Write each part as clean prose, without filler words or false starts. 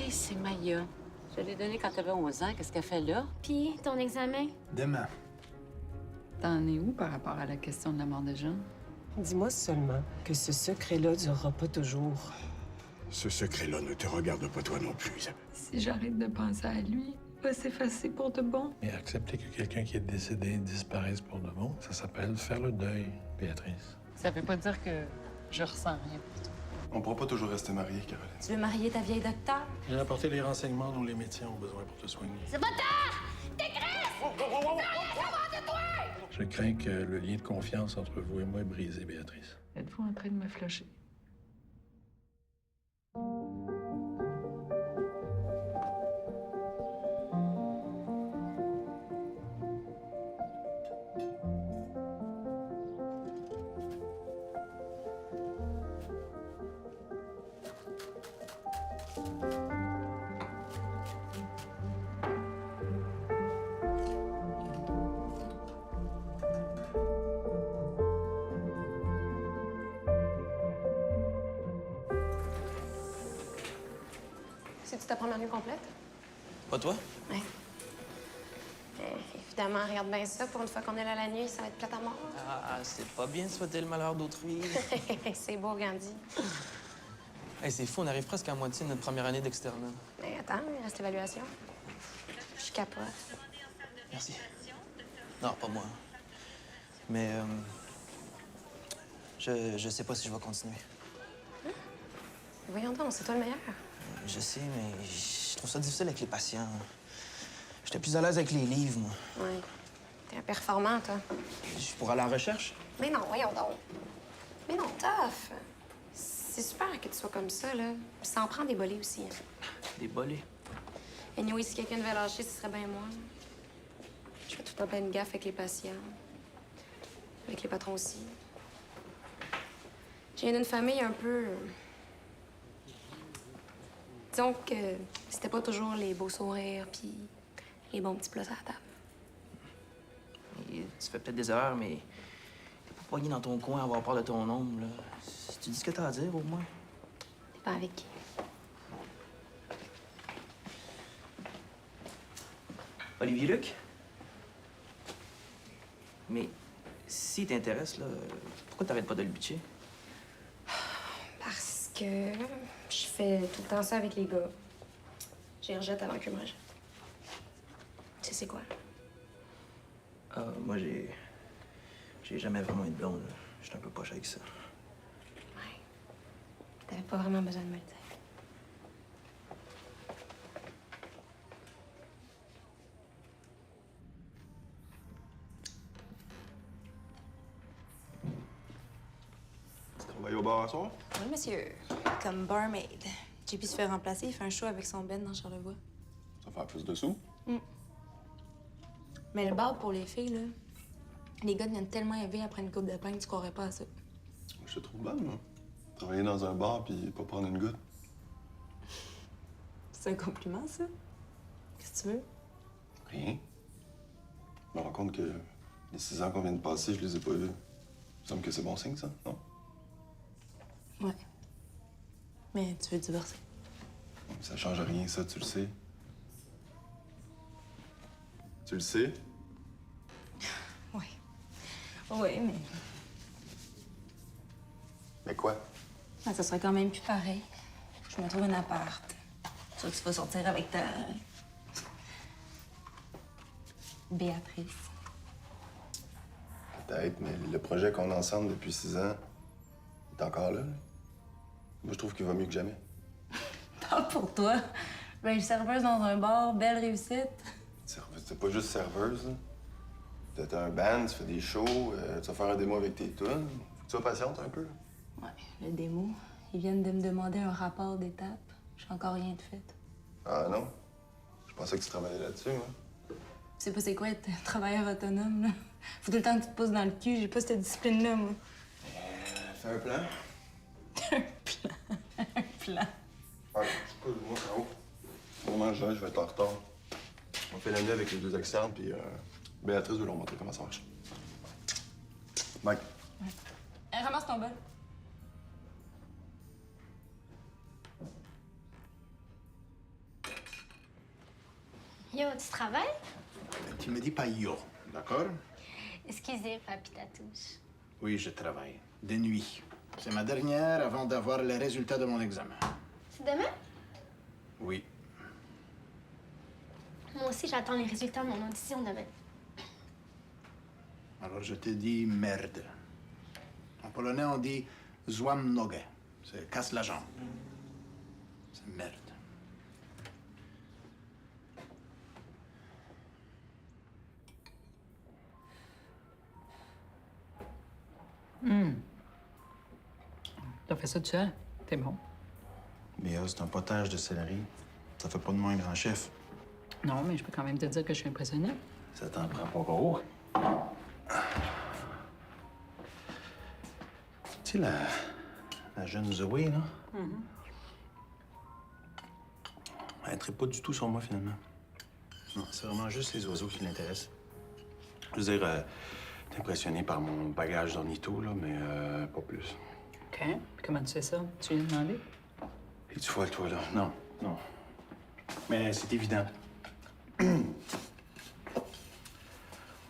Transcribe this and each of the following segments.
Hey, c'est Maya. Je l'ai donnée quand t'avais 11 ans. Qu'est-ce qu'elle fait là? Puis, ton examen? Demain. T'en es où par rapport à la question de la mort de Jean? Dis-moi seulement que ce secret-là durera pas toujours. Ce secret-là ne te regarde pas toi non plus, Isabelle. Si j'arrête de penser à lui, il va s'effacer pour de bon. Mais accepter que quelqu'un qui est décédé disparaisse pour de bon, ça s'appelle faire le deuil, Béatrice. Ça veut pas dire que je ressens rien pour toi. On pourra pas toujours rester mariés, Caroline. Tu veux marier ta vieille docteur? J'ai apporté les renseignements dont les médecins ont besoin pour te soigner. C'est pas tard! T'es Je crains que le lien de confiance entre vous et moi est brisé, Béatrice. Êtes-vous en train de me flusher? C'est-tu ta première nuit complète? Pas toi? Oui. Évidemment, regarde bien ça. Pour une fois qu'on est là la nuit, ça va être plate à mort. Ah, c'est pas bien de souhaiter le malheur d'autrui. C'est beau, Gandhi. Hey, c'est fou, on arrive presque à moitié de notre première année d'externat. Mais attends, il reste l'évaluation. Je capote. Merci. Non, pas moi. Mais je sais pas si je vais continuer. Voyons donc, c'est toi le meilleur. Je sais, mais je trouve ça difficile avec les patients. J'étais plus à l'aise avec les livres, moi. Oui. T'es un performant, toi. Je pourrais aller à la recherche? Mais non, voyons donc. Mais non, tough. C'est super que tu sois comme ça, là. Puis ça en prend des bolets aussi. Hein. Des bolets. Anyway, si quelqu'un devait lâcher, ce serait bien moi. Je fais tout le temps plein de gaffe avec les patients. Avec les patrons aussi. Je viens d'une famille un peu... Disons que c'était pas toujours les beaux sourires puis les bons petits plats à la table. Et tu fais peut-être des erreurs, mais t'es pas poigné dans ton coin à avoir peur de ton ombre, là. Si tu dis ce que t'as à dire, au moins. T'es pas avec qui? Olivier Luc? Mais s'il t'intéresse, là, pourquoi t'arrêtes pas de le bitcher? Parce que je fais tout le temps ça avec les gars. Je les rejette avant qu'ils me rejettent. Tu sais c'est quoi? Moi, j'ai jamais vraiment été blonde, là. J'étais un peu poche avec ça. Ouais. T'avais pas vraiment besoin de me le dire. Tu travailles au bar à soir? Oui, monsieur. Comme barmaid. JP se fait remplacer, il fait un show avec son Ben dans Charlevoix. Ça fait plus de sous? Mais le bar pour les filles, là, les gars deviennent tellement élevés après une coupe de pain que tu croirais pas à ça. Je te trouve bonne, moi. Travailler dans un bar puis pas prendre une goutte. C'est un compliment, ça? Qu'est-ce que tu veux? Rien. Je me rends compte que les 6 ans qu'on vient de passer, je les ai pas vus. Il me semble que c'est bon signe, ça, non? Ouais. Mais tu veux divorcer? Ça change rien, ça, tu le sais. Tu le sais? Oui. Oui, mais... Mais quoi? Ah, ça serait quand même plus pareil. Je me trouve un appart. Sûr que tu vas sortir avec ta... Béatrice. Peut-être, mais le projet qu'on a ensemble depuis 6 ans est encore là. Moi, je trouve qu'il va mieux que jamais. Pas pour toi. Ben, serveuse dans un bar, belle réussite. T'es pas juste serveuse, là. T'as un band, tu fais des shows, tu vas faire un démo avec tes tunes. Faut que tu sois patiente un peu. Ouais, le démo. Ils viennent de me demander un rapport d'étape. J'ai encore rien de fait. Ah non? Je pensais que tu travaillais là-dessus, moi. Tu sais pas c'est quoi être travailleur autonome, là? Faut tout le temps que tu te pousses dans le cul. J'ai pas cette discipline-là, moi. Fais un plan. Un plan. Ouais, excuse-moi, ça haut. On mange là, je vais être en retard. On fait l'année avec les 2 externes, puis Béatrice veut leur montrer comment ça marche. Mike. Ramasse ton bol. Yo, tu travailles? Tu me dis pas yo, d'accord? Excusez, Papy Tatouche. Oui, je travaille. De nuit. C'est ma dernière avant d'avoir les résultats de mon examen. C'est demain? Oui. Moi aussi, j'attends les résultats de mon audition demain. Alors je te dis merde. En polonais, on dit złam nogę. C'est casse la jambe. C'est merde. T'as fait ça tout seul? T'es bon. Béa, c'est un potage de céleri. Ça fait pas de moi un grand chef. Non, mais je peux quand même te dire que je suis impressionnée. Ça t'en prend pas gros. Tu sais, la jeune Zoé, là? Elle ne pas du tout sur moi, finalement. Non, c'est vraiment juste les oiseaux qui l'intéressent. Je veux dire, t'es impressionné par mon bagage d'ornitho, là, mais pas plus. OK. Puis comment tu sais ça? Tu lui as demandé? Et tu vois, toi, là? Non, non. Mais c'est évident. On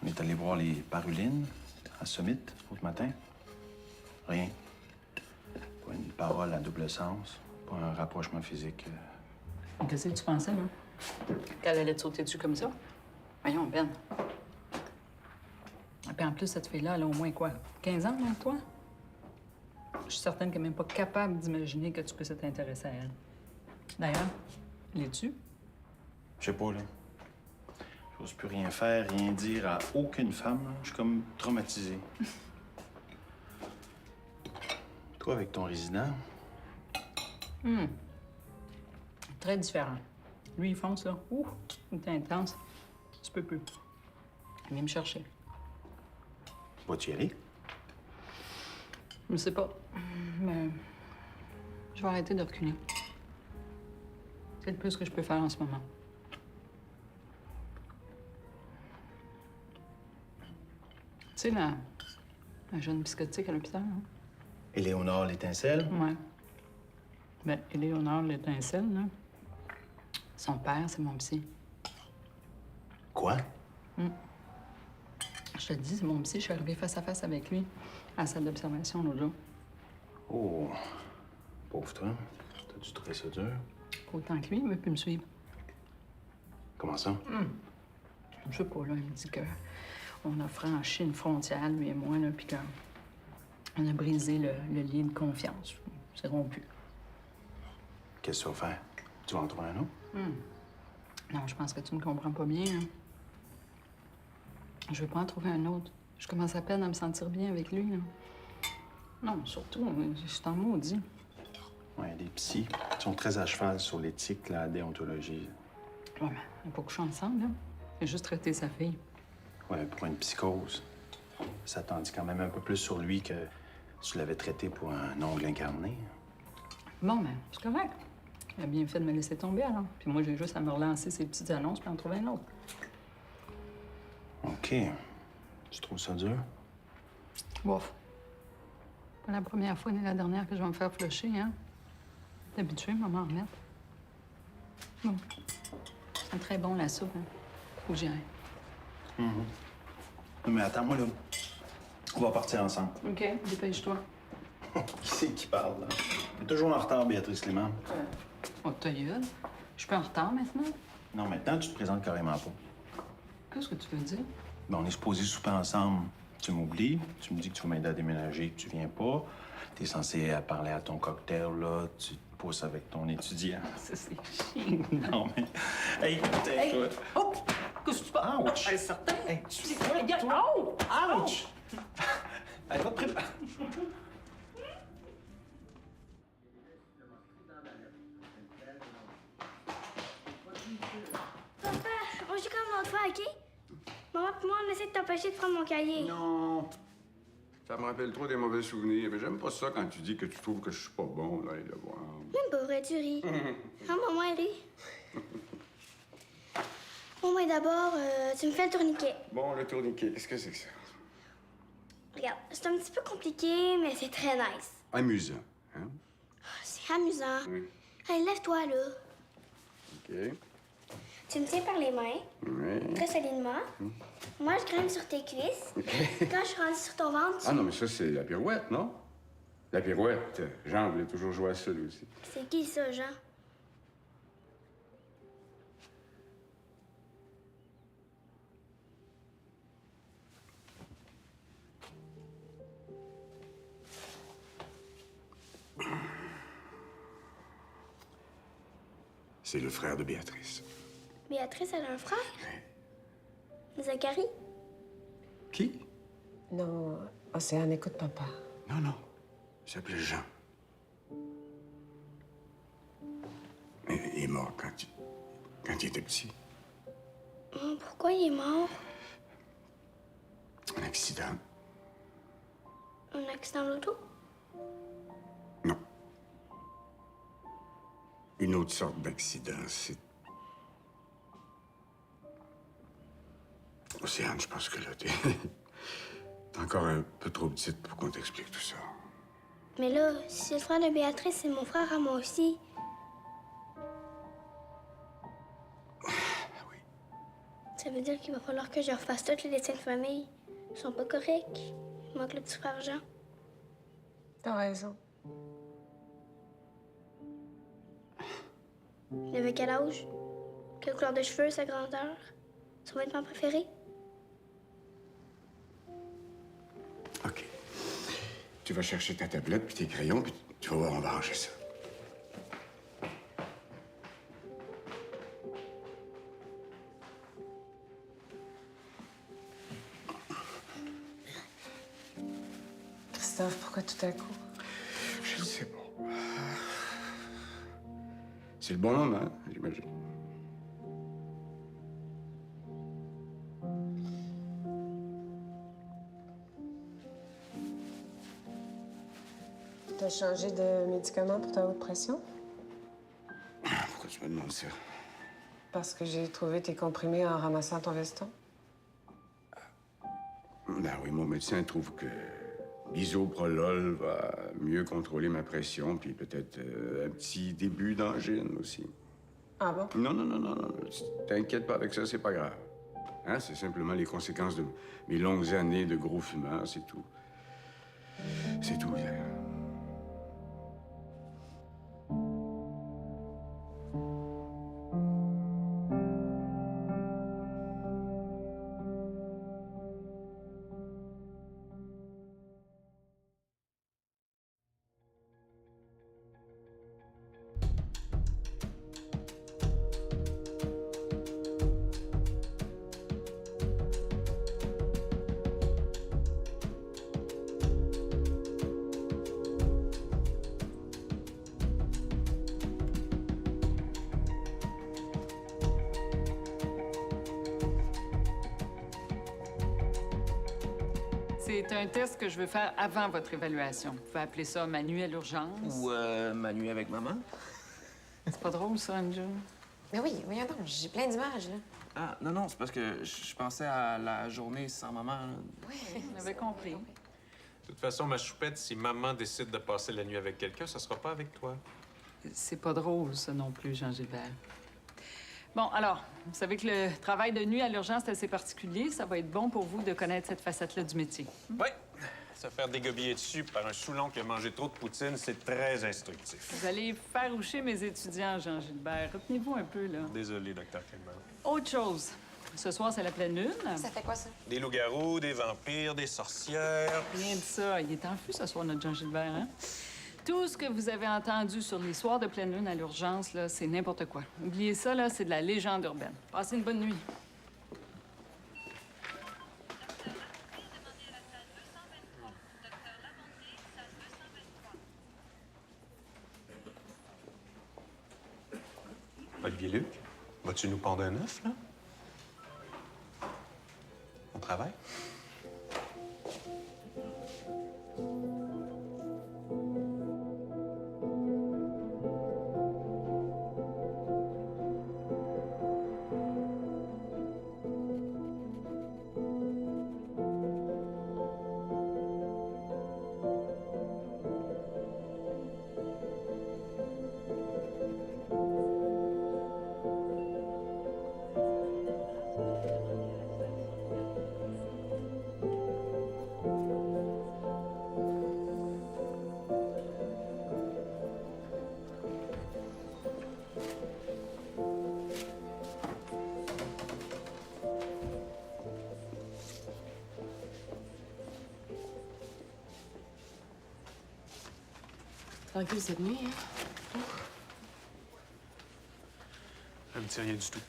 est allé voir les parulines à Summit l'autre matin. Rien. Pas une parole à double sens. Pas un rapprochement physique. Qu'est-ce que tu pensais, hein? Qu'elle allait te sauter dessus comme ça? Voyons, Ben. Et puis en plus, cette fille-là, elle a au moins quoi? 15 ans, même, toi? Je suis certaine qu'elle n'est même pas capable d'imaginer que tu peux t'intéresser à elle. D'ailleurs, l'es-tu? Je sais pas, là. J'ose plus rien faire, rien dire à aucune femme. Là. Je suis comme traumatisé. Toi, avec ton résident? Très différent. Lui, il fonce, là. Ouh, il est intense. Tu peux plus. Il vient me chercher. Vas-tu y aller? Je ne sais pas. Mais je vais arrêter de reculer. C'est le plus que je peux faire en ce moment. Tu sais, la jeune psychotique à l'hôpital, hein? Éléonore l'étincelle? Ouais. Ben, Éléonore l'étincelle, là. Son père, c'est mon psy. Quoi? Je te le dis, c'est mon psy. Je suis arrivée face à face avec lui à la salle d'observation l'autre jour. Oh, pauvre toi. T'as dû trouver ça dur. Autant que lui, il veut plus me suivre. Comment ça? Je sais pas, là, il me dit que on a franchi une frontière, lui et moi, là, puis qu'on a brisé le lien de confiance. C'est rompu. Qu'est-ce que tu vas faire? Tu vas en trouver un autre? Non, je pense que tu me comprends pas bien, hein. Je veux pas en trouver un autre. Je commence à peine à me sentir bien avec lui, là. Non, surtout, je suis en maudit. Ouais, les psys sont très à cheval sur l'éthique, la déontologie. Ouais, mais on n'a pas couché ensemble, là. Il a juste traité sa fille. Ouais, pour une psychose. Ça t'en dit quand même un peu plus sur lui que tu l'avais traité pour un ongle incarné. Bon, ben, c'est correct. Il a bien fait de me laisser tomber, alors. Puis moi, j'ai juste à me relancer ces petites annonces puis en trouver un autre. OK. Tu trouves ça dur? Bof. Pas la première fois ni la dernière que je vais me faire flusher, hein? T'es habitué, maman, en remettre. Bon. C'est très bon, la soupe, hein? Faut que j'y aille. Non, mais attends-moi, là. On va partir ensemble. OK, dépêche-toi. Qui c'est qui parle, là? T'es toujours en retard, Béatrice Clément. Oh, ta gueule. Je suis pas en retard maintenant? Non, maintenant, tu te présentes carrément pas. Qu'est-ce que tu veux dire? Ben, on est supposés souper ensemble. Tu m'oublies, tu me dis que tu vas m'aider à déménager, que tu viens pas. T'es censé parler à ton cocktail, là. Tu te pousses avec ton étudiant. Ça, c'est chiant. Non, mais... Hey, Hey! toi... Oh! Qu'est-ce que tu parles? Ouch! Hey, certain? Hey, tu sais quoi, Regarde! toi? Oh! Ouch! Elle va te préparer. Papa, on joue comme l'autre fois, OK? Maman et moi, on essaie de t'empêcher de prendre mon cahier. Non. Ça me rappelle trop des mauvais souvenirs. Mais j'aime pas ça quand tu dis que tu trouves que je suis pas bon, là, les devoirs. Même pas vrai, tu ris. Ah, maman, elle rit. Bon, mais d'abord, tu me fais le tourniquet. Bon, le tourniquet, qu'est-ce que c'est que ça? Regarde, c'est un petit peu compliqué, mais c'est très nice. Amusant, hein? C'est amusant. Oui. Allez, lève-toi, là. OK. Tu me tiens par les mains, Oui. très solidement. Moi, je grimpe sur tes cuisses. Quand je suis rendue sur ton ventre, Ah non, mais ça, c'est la pirouette, non? La pirouette. Jean voulait toujours jouer à ça, lui aussi. c'est qui ça, Jean? C'est le frère de Béatrice. Béatrice, elle a un frère? Zacharie? Qui? Non, Océane, écoute papa. Non, non. Il s'appelait Jean. Mais il est mort quand il était petit. Pourquoi il est mort? Un accident. Un accident d'auto? Non. Une autre sorte d'accident, c'est... Océane, je pense que là, t'es encore un peu trop petite pour qu'on t'explique tout ça. Mais là, si c'est le frère de Béatrice, c'est mon frère à moi aussi. Oui. Ça veut dire qu'il va falloir que je refasse toutes les dessins de famille. Ils sont pas corrects. Il manque le petit frère Jean. T'as raison. Il avait quel âge? Quelle couleur de cheveux, sa grandeur? Son vêtement préféré? OK. Tu vas chercher ta tablette puis tes crayons, puis tu vas voir, on va ranger ça. Christophe, pourquoi tout à coup? Je ne sais pas. C'est le bon moment, j'imagine. T'as changé de médicament pour ta haute pression? Pourquoi tu me demandes ça? Parce que j'ai trouvé tes comprimés en ramassant ton veston. Ben oui, mon médecin trouve que l'isoprolol va mieux contrôler ma pression, puis peut-être un petit début d'angine aussi. Ah bon? Non, non, non, non, non. T'inquiète pas avec ça, c'est pas grave. Hein? C'est simplement les conséquences de mes longues années de gros fumeur, c'est tout. C'est tout. C'est un test que je veux faire avant votre évaluation. Vous pouvez appeler ça manuel urgence. Ou ma nuit avec maman. C'est pas drôle, ça, Anju? Mais oui, voyons donc, j'ai plein d'images, là. Ah, non, non, c'est parce que je pensais à la journée sans maman. Là. Oui, On avait compris. De toute façon, ma choupette, si maman décide de passer la nuit avec quelqu'un, ça sera pas avec toi. C'est pas drôle, ça non plus, Jean-Gilbert. Bon, alors, vous savez que le travail de nuit à l'urgence est assez particulier. Ça va être bon pour vous de connaître cette facette-là du métier. Oui. Se faire dégobiller dessus par un Soulon qui a mangé trop de poutine, c'est très instructif. Vous allez faire oucher mes étudiants, Jean-Gilbert. Retenez-vous un peu, là. Désolé, docteur Kelman. Autre chose. Ce soir, c'est la pleine lune. Ça fait quoi, ça? Des loups-garous, des vampires, des sorcières. Rien de ça. Il est en feu ce soir, notre Jean-Gilbert, hein? Tout ce que vous avez entendu sur les soirs de pleine lune à l'urgence, là, c'est n'importe quoi. Oubliez ça, là, c'est de la légende urbaine. Passez une bonne nuit. Olivier Luc, vas-tu nous pendre un œuf, là? On travaille? Tranquille cette nuit, hein? Elle me dit rien du tout.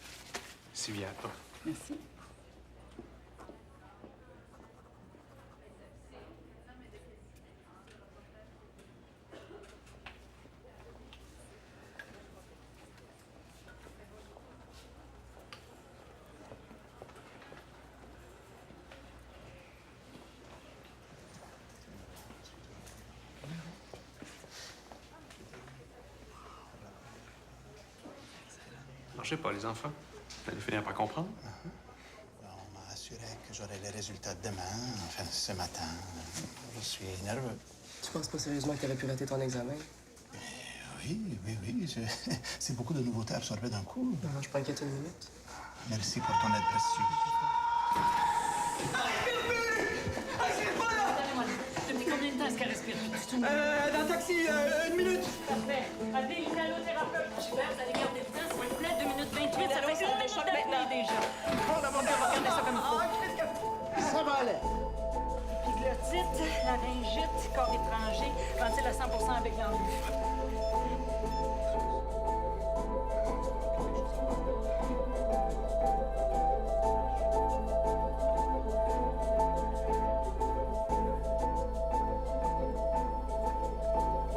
Sylvia, pas. Merci. Je sais pas, les enfants. Vous allez finir par comprendre. On m'a assuré que j'aurais les résultats demain, enfin ce matin. Je suis nerveux. Tu penses pas sérieusement que t'aurais pu rater ton examen? Oui. C'est beaucoup de nouveautés absorbées d'un coup. Non, je peux inquiéter une minute. Merci pour ton aide précieuse. Depuis combien de temps est-ce qu'elle respire? Dans le taxi, 1 minute. Parfait. Appelez l'inhalothérapeute. Super, vous allez garder le temps, s'il vous plaît. 2 minutes 28, ça fait 1 minute d'apnée déjà. On va regarder ça comme il faut. Ça va aller. Épiglotite, laryngite, corps étranger, ventile à 100% avec l'enduit.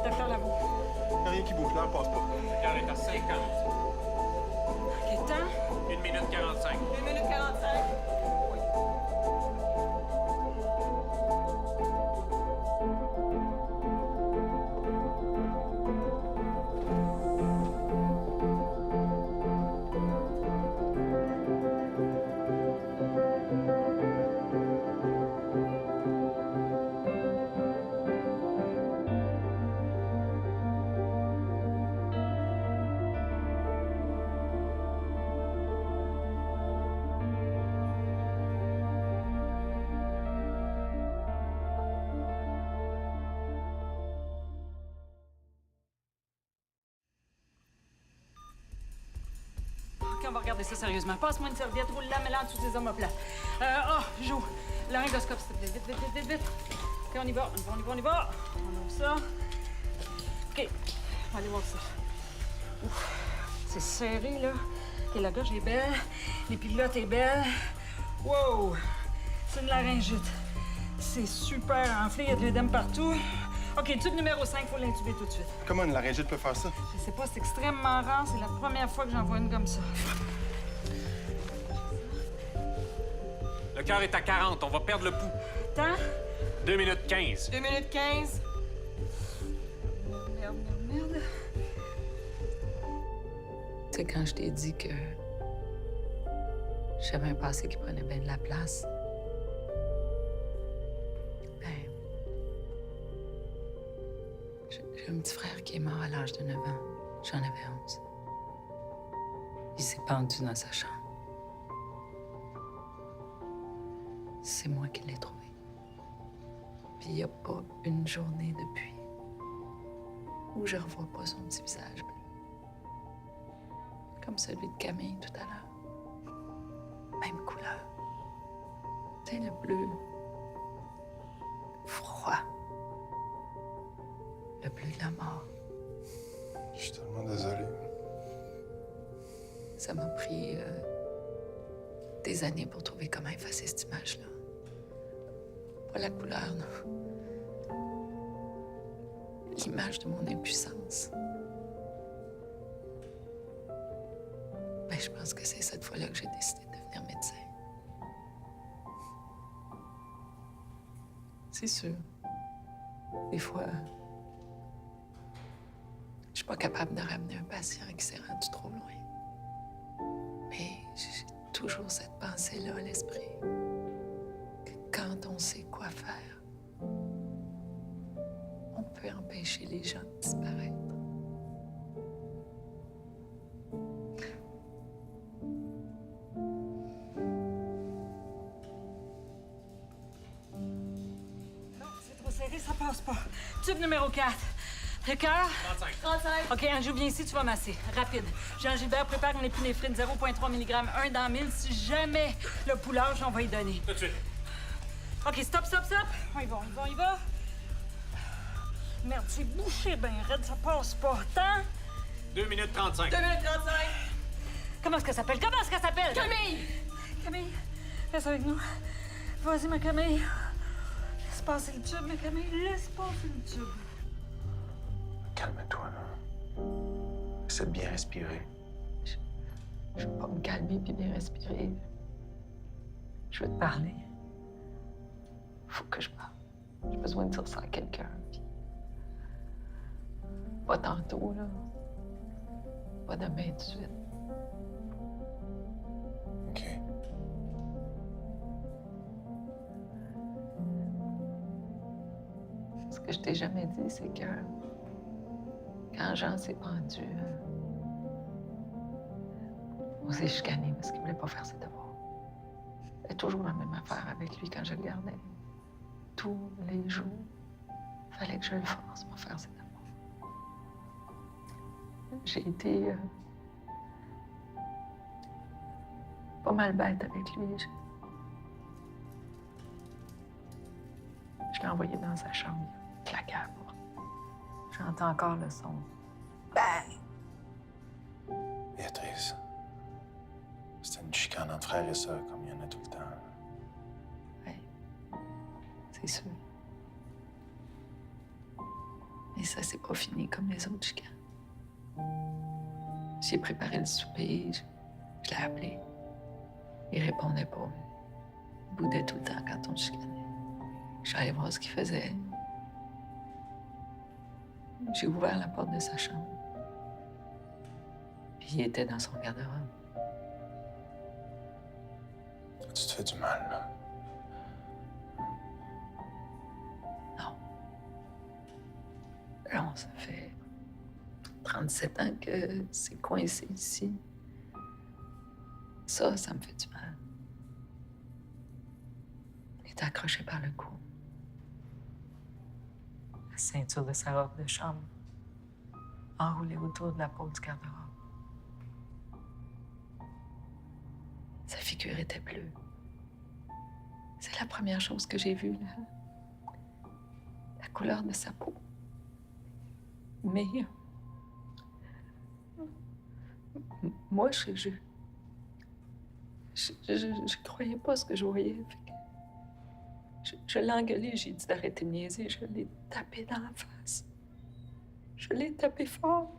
Docteur Lavoie. Y a rien qui bouge, l'air passe pas. Le cœur est à 50. Quel temps? 1 minute 45. 1 minute 45. OK, on va regarder ça sérieusement. Passe-moi une serviette, roule-la, mets-la en dessous des omoplates. Joue. Laryngoscope, s'il te plaît. Vite. OK, on y va. On ouvre ça. OK. On va aller voir ça. Ouf. C'est serré, là. OK, la gorge est belle. L'épiglotte est belle. Wow! C'est une laryngite. C'est super enflé. Il y a de l'œdème partout. OK, tube numéro 5, il faut l'intuber tout de suite. Comment une laryngite peut faire ça? Je sais pas, c'est extrêmement rare. C'est la première fois que j'en vois une comme ça. Le cœur est à 40. On va perdre le pouls. Temps? 2 minutes 15. 2 minutes 15. Merde. Tu sais, quand je t'ai dit que j'avais un passé qui prenait bien de la place, ben, j'ai un petit frère qui est mort à l'âge de 9 ans. J'en avais 11. Il s'est pendu dans sa chambre. C'est moi qui l'ai trouvé. Puis il n'y a pas une journée depuis où je revois pas son petit visage bleu. Comme celui de Camille tout à l'heure. Même couleur. C'est le bleu froid. Le bleu de la mort. Je suis tellement désolé. Ça m'a pris des années pour trouver comment effacer cette image-là. Pas la couleur, non. L'image de mon impuissance. Ben, je pense que c'est cette fois-là que j'ai décidé de devenir médecin. C'est sûr. Des fois, je suis pas capable de ramener un patient qui s'est rendu trop loin. Mais j'ai toujours cette pensée-là à l'esprit. Que quand on sait quoi faire, on peut empêcher les gens de disparaître. Non, c'est trop serré, ça passe pas. Tube numéro 4. Le cœur? 35. OK, Anjou, viens ici, tu vas masser. Rapide. Jean-Gilbert, prépare une épinéphrine 0,3 mg, 1 dans 1000. Si jamais le pouls lâche, on va y donner. Tout de suite. OK, stop. On y va. Merde, c'est bouché ben raide, ça passe pas. Temps? 2 minutes 35. 2 minutes 35! Comment est-ce qu'elle s'appelle? Comment est-ce qu'elle s'appelle? Camille! Camille, reste avec nous. Vas-y, ma Camille. Laisse passer le tube, ma Camille. Laisse passer le tube. Calme-toi, là. Essaie de bien respirer. Je veux pas me calmer puis bien respirer. Je veux te parler. Faut que je parle. J'ai besoin de dire ça à quelqu'un. Puis... Pas tantôt, là. Pas demain tout de suite. OK. Ce que je t'ai jamais dit, c'est que quand Jean s'est pendu, on s'est chicané parce qu'il voulait pas faire ses devoirs. C'était toujours la même affaire avec lui quand je le gardais. Tous les jours, il fallait que je le force pour faire ses devoirs. J'ai été pas mal bête avec lui. Je l'ai envoyé dans sa chambre, il claquait à la porte. J'entends encore le son. Bang! Béatrice, c'était une chicane entre frères et sœurs, comme il y en a tout le temps. Oui, c'est sûr. Mais ça, c'est pas fini comme les autres chicanes. J'ai préparé le souper, je l'ai appelé. Il répondait pas. Il boudait tout le temps quand on chicanait. Je suis allée voir ce qu'il faisait. J'ai ouvert la porte de sa chambre. Puis il était dans son garde-robe. Tu te fais du mal, là. Non. Là, ça fait 37 ans que c'est coincé ici. Ça me fait du mal. Il est accroché par le cou. La ceinture de sa robe de chambre enroulée autour de la peau du garde-robe. Sa figure était bleue. C'est la première chose que j'ai vue, là. La couleur de sa peau. Mais... moi, je croyais pas ce que je voyais. Je l'ai engueulé, j'ai dit d'arrêter de niaiser. Je l'ai tapé dans la face. Je l'ai tapé fort.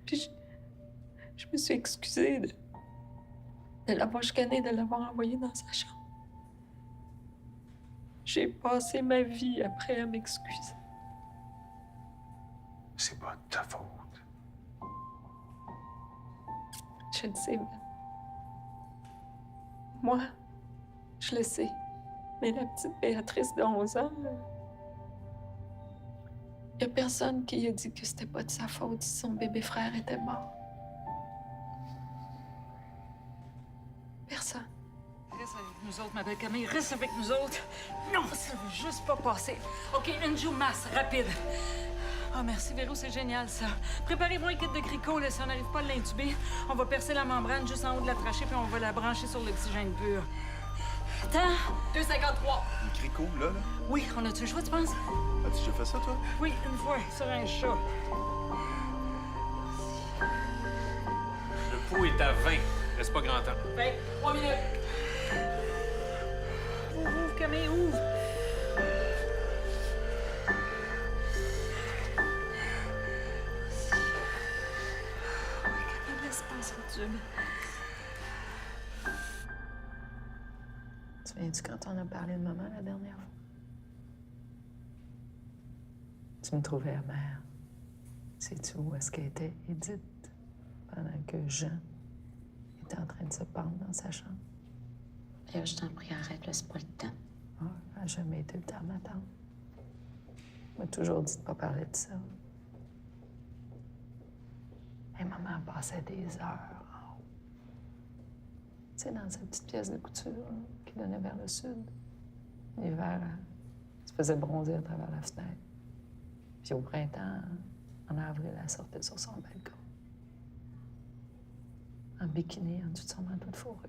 Puis je me suis excusée de l'avoir chicané, de l'avoir envoyé dans sa chambre. J'ai passé ma vie après à m'excuser. C'est pas de ta faute. Je le sais, Val. Moi, je le sais. Mais la petite Béatrice de 11 ans, il n'y a personne qui a dit que c'était pas de sa faute si son bébé frère était mort. Personne. Reste avec nous autres, ma belle Camille. Reste avec nous autres. Non, ça veut juste pas passer. OK, une joue masse, rapide. Ah, merci, Véro, c'est génial, ça. Préparez-moi un kit de cricot, là. Si on n'arrive pas à l'intuber, on va percer la membrane juste en haut de la trachée, puis on va la brancher sur l'oxygène pur. Attends. 2,53. Le cricot, là? Oui, on a-tu le choix, tu penses? As-tu déjà fait ça, toi? Oui, une fois, sur un chat. Le pouls est à 20. Reste pas grand temps. 3 minutes. Ouvre, Camille, ouvre. Laisse passer le tube. Tu te souviens-tu quand on a parlé de maman la dernière fois? Tu me trouvais amère. Sais-tu où est-ce qu'elle était, Edith, pendant que Jean était en train de se pendre dans sa chambre? Là, je t'en prie, arrête, là, c'est pas le temps. Ah, elle n'a jamais été le temps, ma tante. Elle m'a toujours dit de ne pas parler de ça. Et maman passait des heures en haut. Tu sais, dans sa petite pièce de couture là, qui donnait vers le sud. L'hiver, elle se faisait bronzer à travers la fenêtre. Puis au printemps, en avril, elle sortait sur son balcon. En bikini, en dessous de son manteau de fourrure.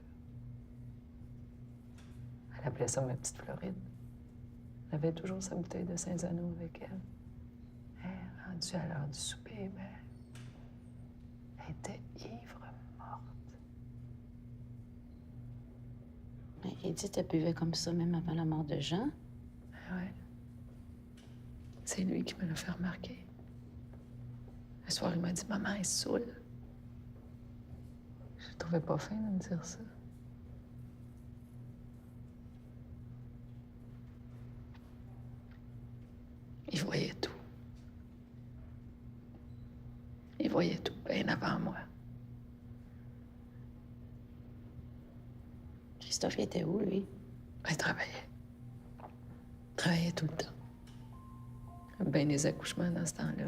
Elle appelait ça ma petite Floride. Elle avait toujours sa bouteille de Saint-Zano avec elle. Rendue à l'heure du souper, ben, elle était ivre morte. Mais Edith, elle buvait comme ça même avant la mort de Jean. Ouais. C'est lui qui me l'a fait remarquer. Un soir, il m'a dit « Maman est saoule ». Je trouvais pas fin de me dire ça. Il voyait tout. Il voyait tout, bien avant moi. Christophe, il était où, lui? Il travaillait. Il travaillait tout le temps. Ben des accouchements dans ce temps-là.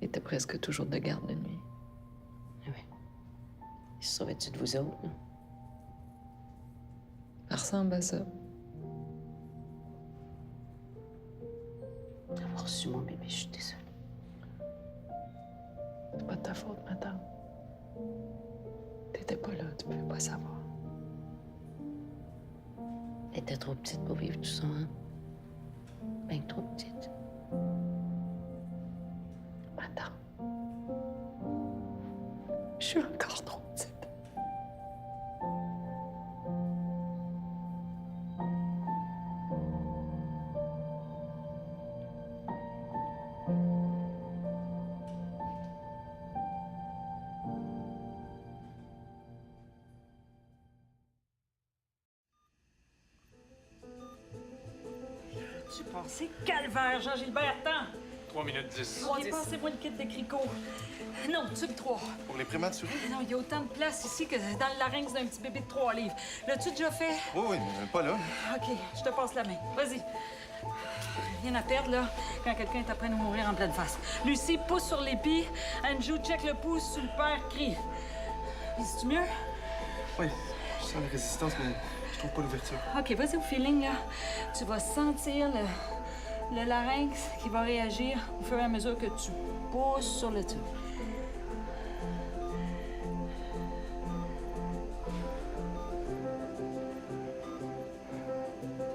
Il était presque toujours de garde de nuit. Ah oui. Il se sauvait-tu de vous autres, là? Ça ressemble à ça. D'avoir reçu mon bébé, je suis désolée. C'est pas de ta faute, ma tante. T'étais pas là, tu pouvais pas savoir. Elle était trop petite pour vivre tout ça, hein? Ben trop petite. Ma tante. Je suis encore trop petite. Tu pensais calvaire, Jean-Gilbert, attends! 3 minutes 10. Ok, passez-moi le kit de cricot. Non, tube 3. Pour les prématurés? Non, il y a autant de place ici que dans le larynx d'un petit bébé de 3 livres. L'as-tu déjà fait? Oui, oui, mais pas là. OK, je te passe la main. Vas-y. Rien à perdre, là, quand quelqu'un est après nous mourir en pleine face. Lucie, pousse sur l'épi. Andrew, check le pouce sur le père, crie. Est-ce mieux? Oui, je sens la résistance, mais je trouve pas l'ouverture. OK, vas-y au feeling, là. Tu vas sentir le larynx qui va réagir au fur et à mesure que tu pousses sur le tube.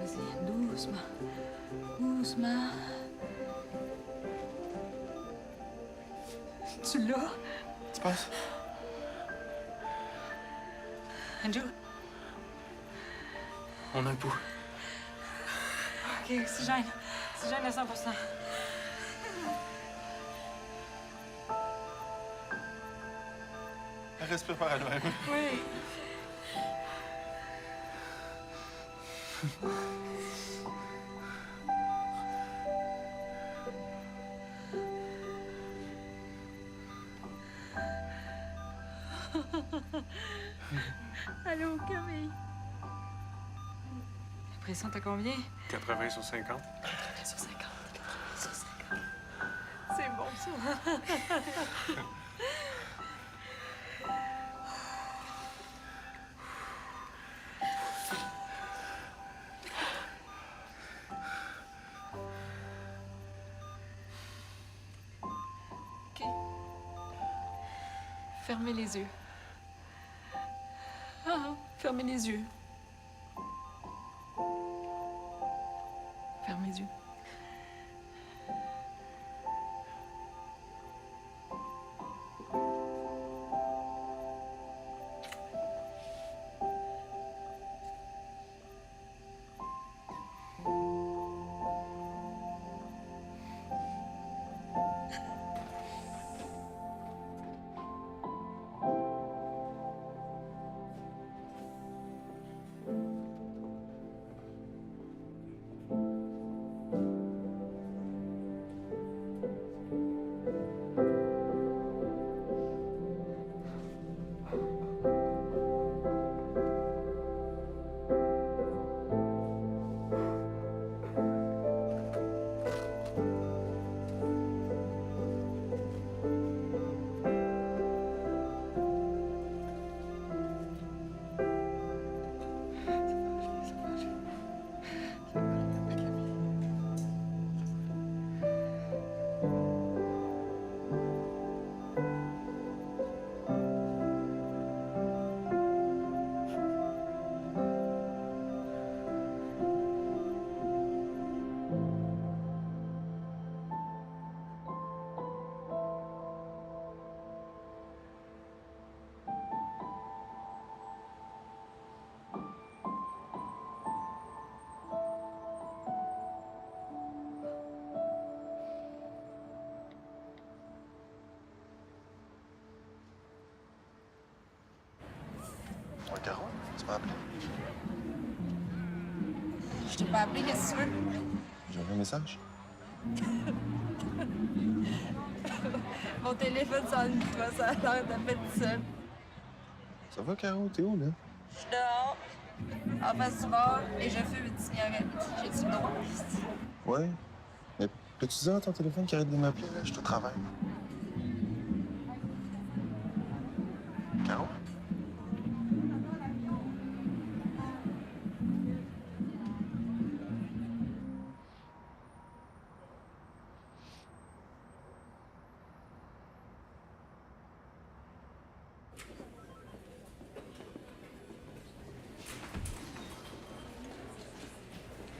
Vas-y, doucement. Doucement. Tu l'as? Tu penses? Andrew? On a un pouls. OK, oxygène. Oxygène à 100%. Elle respire par elle-même. Oui. Allô, Camille? La pression, t'as combien? 80 sur 50. 80 sur 50. 80 sur 50. C'est bon, ça. OK. Fermez les yeux. Fermez les yeux. Ferme les yeux. Tu m'as appelé? Je t'ai pas appelé, qu'est-ce que tu veux? J'ai envoyé un message. Mon téléphone s'ennuie pas, ça a l'air d'appel tout seul. Ça va, Caro? T'es où, là? Je suis dehors, en face du bar, et je fume une cigarette. J'ai-tu le droit? Ouais. Mais peux-tu dire à ton téléphone qu'il arrête de m'appeler, là? Je te travaille. Caro?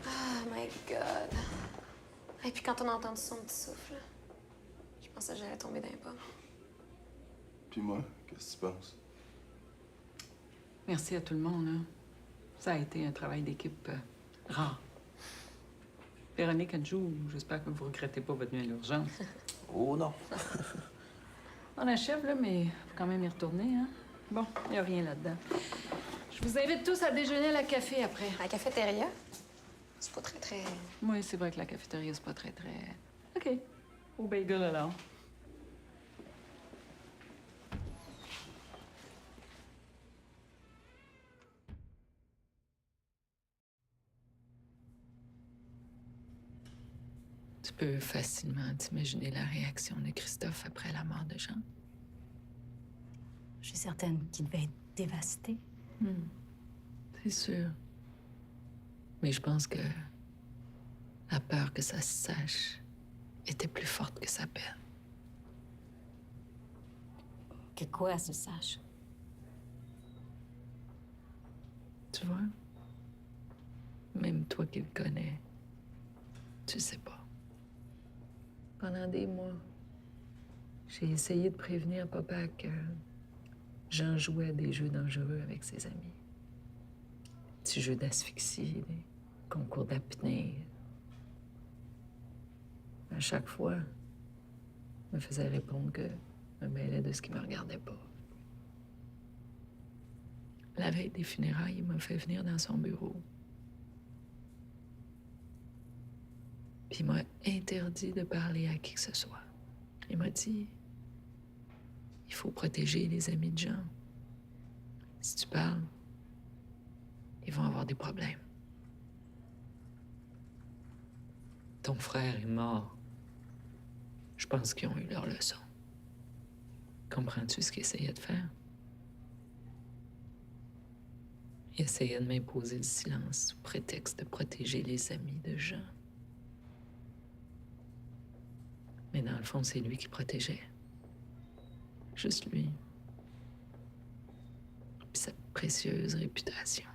Oh my God. Et puis quand on a entendu son petit souffle, je pensais que j'allais tomber dans les pommes. Puis moi, qu'est-ce que tu penses? Merci à tout le monde, hein. Ça a été un travail d'équipe rare. Véronique, Anjou, j'espère que vous regrettez pas votre nuit à l'urgence. Oh non. On achève, là, mais faut quand même y retourner, hein. Bon, il a rien là-dedans. Je vous invite tous à déjeuner à la café après. À la cafétéria? C'est pas très... Oui, c'est vrai que la cafétéria, c'est pas très... OK. Au bagel, alors. Tu peux facilement t'imaginer la réaction de Christophe après la mort de Jean. Je suis certaine qu'il devait être dévasté. C'est sûr. Mais je pense que la peur que ça se sache était plus forte que sa peine. Que quoi se sache? Tu vois? Même toi qui le connais, tu sais pas. Pendant des mois, j'ai essayé de prévenir papa que Jean jouait à des jeux dangereux avec ses amis. Petits jeux d'asphyxie, des concours d'apnée. À chaque fois, il me faisait répondre que je me mêlais de ce qui me regardait pas. La veille des funérailles, il m'a fait venir dans son bureau. Puis il m'a interdit de parler à qui que ce soit. Il m'a dit, il faut protéger les amis de Jean. Si tu parles, ils vont avoir des problèmes. Ton frère est mort. Je pense qu'ils ont eu leur leçon. Comprends-tu ce qu'il essayait de faire? Il essayait de m'imposer le silence sous prétexte de protéger les amis de Jean. Mais dans le fond, c'est lui qui protégeait. Juste lui. Puis sa précieuse réputation.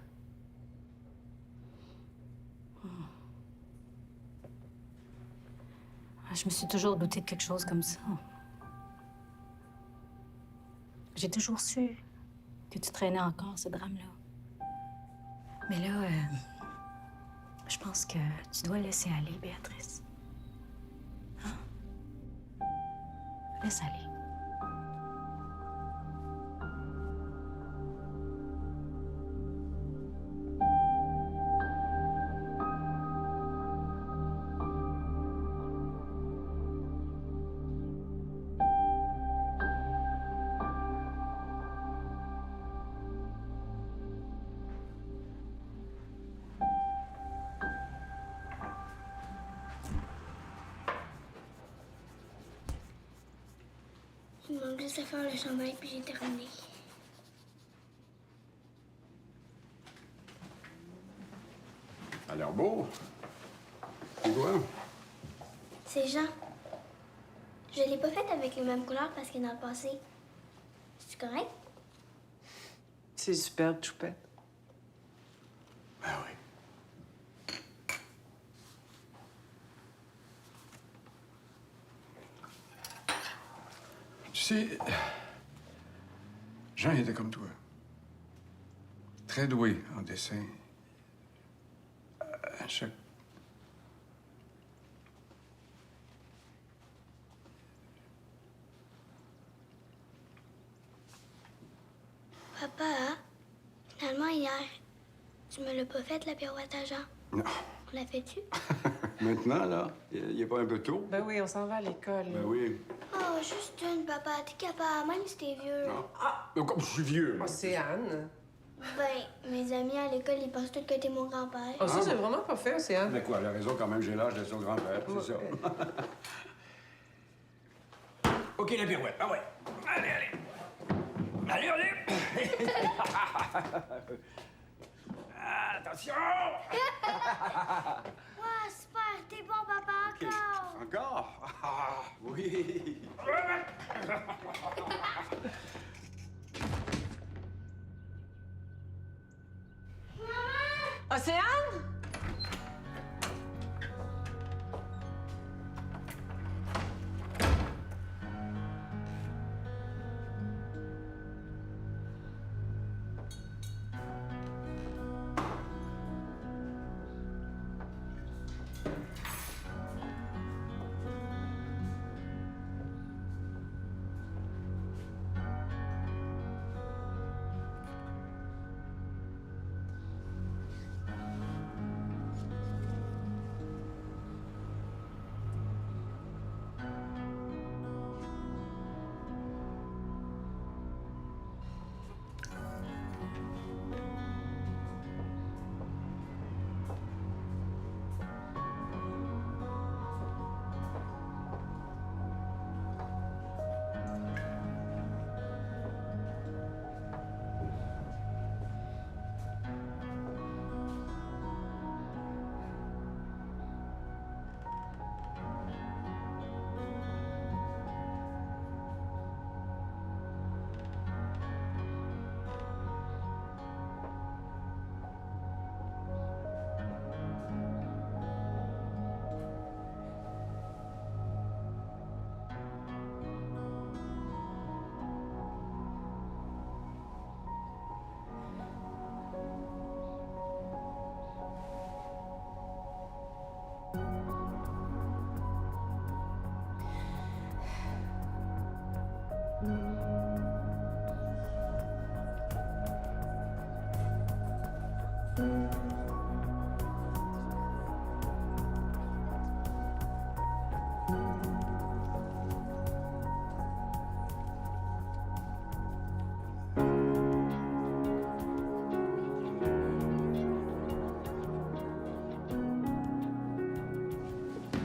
Je me suis toujours douté de quelque chose comme ça. J'ai toujours su que tu traînais encore ce drame-là. Mais là, je pense que tu dois laisser aller, Béatrice. Hein? Laisse aller. Il me manque juste à faire le chandail, puis j'ai terminé. Ça a l'air beau. C'est quoi? C'est Jean. Je l'ai pas faite avec les mêmes couleurs parce que dans le passé. C'est correct? C'est superbe, Choupette. Ben oui. Tu sais, Jean était comme toi. Très doué en dessin. À chaque... Papa, finalement, il hier, tu me l'as pas faite, la pirouette à Jean? Non. On l'a fait-tu? Maintenant, là, il est pas un peu tôt? Ben oui, on s'en va à l'école. Ben oui. Oh, juste une, papa. T'es capable, même si t'es vieux. Non. Mais comme je suis vieux. Océane. Ben, mes amis à l'école, ils pensent tous que t'es mon grand-père. Oh, ça, j'ai vraiment pas fait, Océane. Mais quoi, elle a raison quand même, j'ai l'âge de son grand-père, c'est ça. OK, la pirouette. Ah ouais. Allez, allez. Allez, allez. Attention. Ouais, super. T'es bon, papa, encore. Encore? Ah, oui. Océane?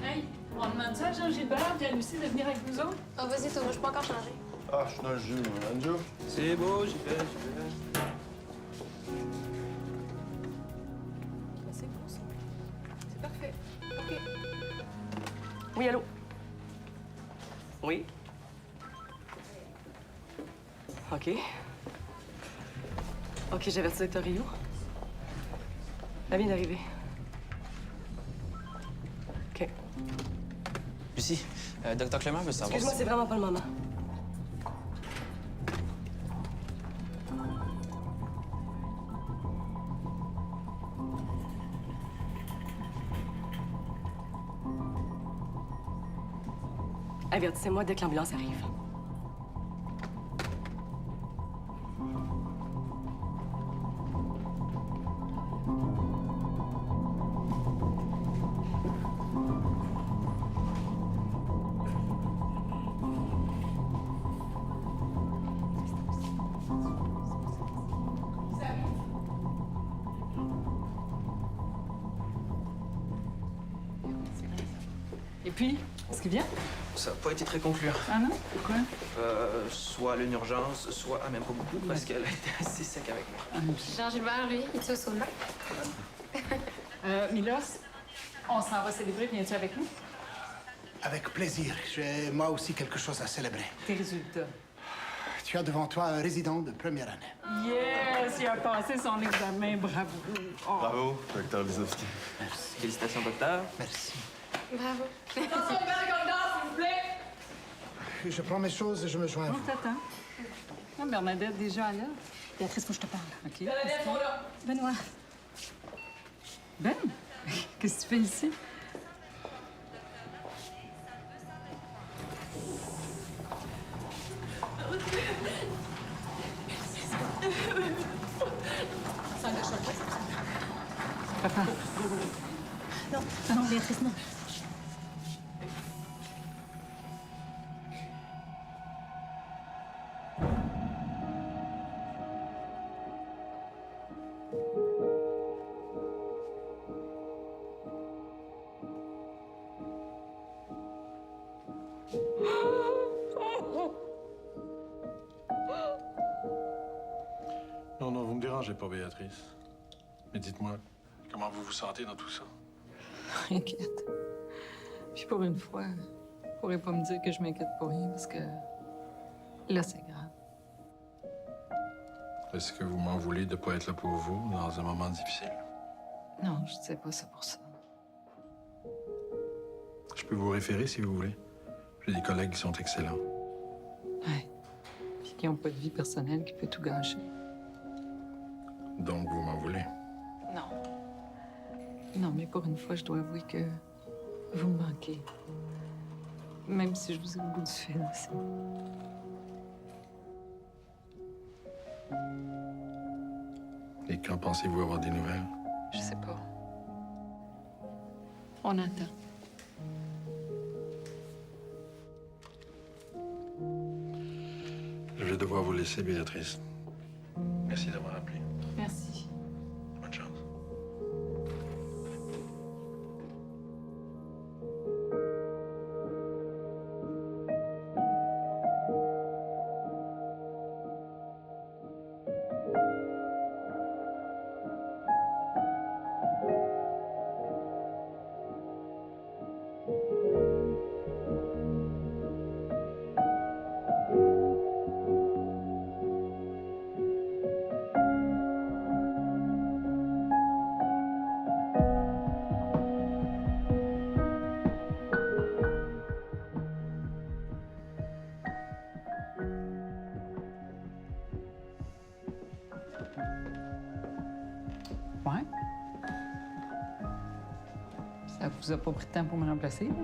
Hey, on demande ça à Jean-Gilbert et à Lucie de venir avec nous autres? Ah, vas-y, toi, je suis pas encore changée. Ah, je suis dans le jus, moi. Anjo? C'est beau, j'y vais. C'est bon, ça. C'est parfait. OK. Oui, allô? Oui? OK. OK, j'avertis le docteur Rio. Elle vient d'arriver. OK. Lucie, Dr. Clément veut savoir... Excuse-moi, c'est vraiment pas le moment. Avertissez-moi dès que l'ambulance arrive. Et puis, est-ce qu'il vient? Ça n'a pas été très concluant. Ah non? Pourquoi? Soit elle a une urgence, soit elle m'aime pas beaucoup parce qu'elle a été assez sec avec moi. Jean-Gilbert, lui, il est au sauna. Milos, on s'en va célébrer. Viens-tu avec nous? Avec plaisir. J'ai moi aussi quelque chose à célébrer. Tes résultats. Tu as devant toi un résident de première année. Yes! Il a passé son examen. Bravo. Oh. Bravo, docteur Lisowski. Merci. Félicitations, docteur. Merci. Bravo. Attention, le corridor, s'il vous plaît! Je prends mes choses et je me joins à On vous. t'attend. Ah, Bernadette, déjà là? Béatrice, faut que je te parle. OK. Bernadette, mon là. Benoît. Ben, qu'est-ce que tu fais ici? Ça Papa. Non, non, Béatrice, non. Non, non, vous me dérangez pas, Béatrice. Mais dites-moi, comment vous vous sentez dans tout ça? Inquiète. Puis pour une fois, vous pourrez pas me dire que je m'inquiète pour rien, parce que là, c'est grave. Est-ce que vous m'en voulez de pas être là pour vous dans un moment difficile? Non, je sais pas ça pour ça. Je peux vous référer si vous voulez. J'ai des collègues qui sont excellents. Ouais. Puis qui ont pas de vie personnelle qui peut tout gâcher. Donc, vous m'en voulez? Non. Non, mais pour une fois, je dois avouer que vous me manquez. Même si je vous ai au bout du fil aussi. Et quand pensez-vous avoir des nouvelles? Je sais pas. On attend. Je vais devoir vous laisser, Béatrice. Merci d'avoir appelé. Merci. Bonne chance. Ouais. Ça vous a pas pris de temps pour me remplacer, là?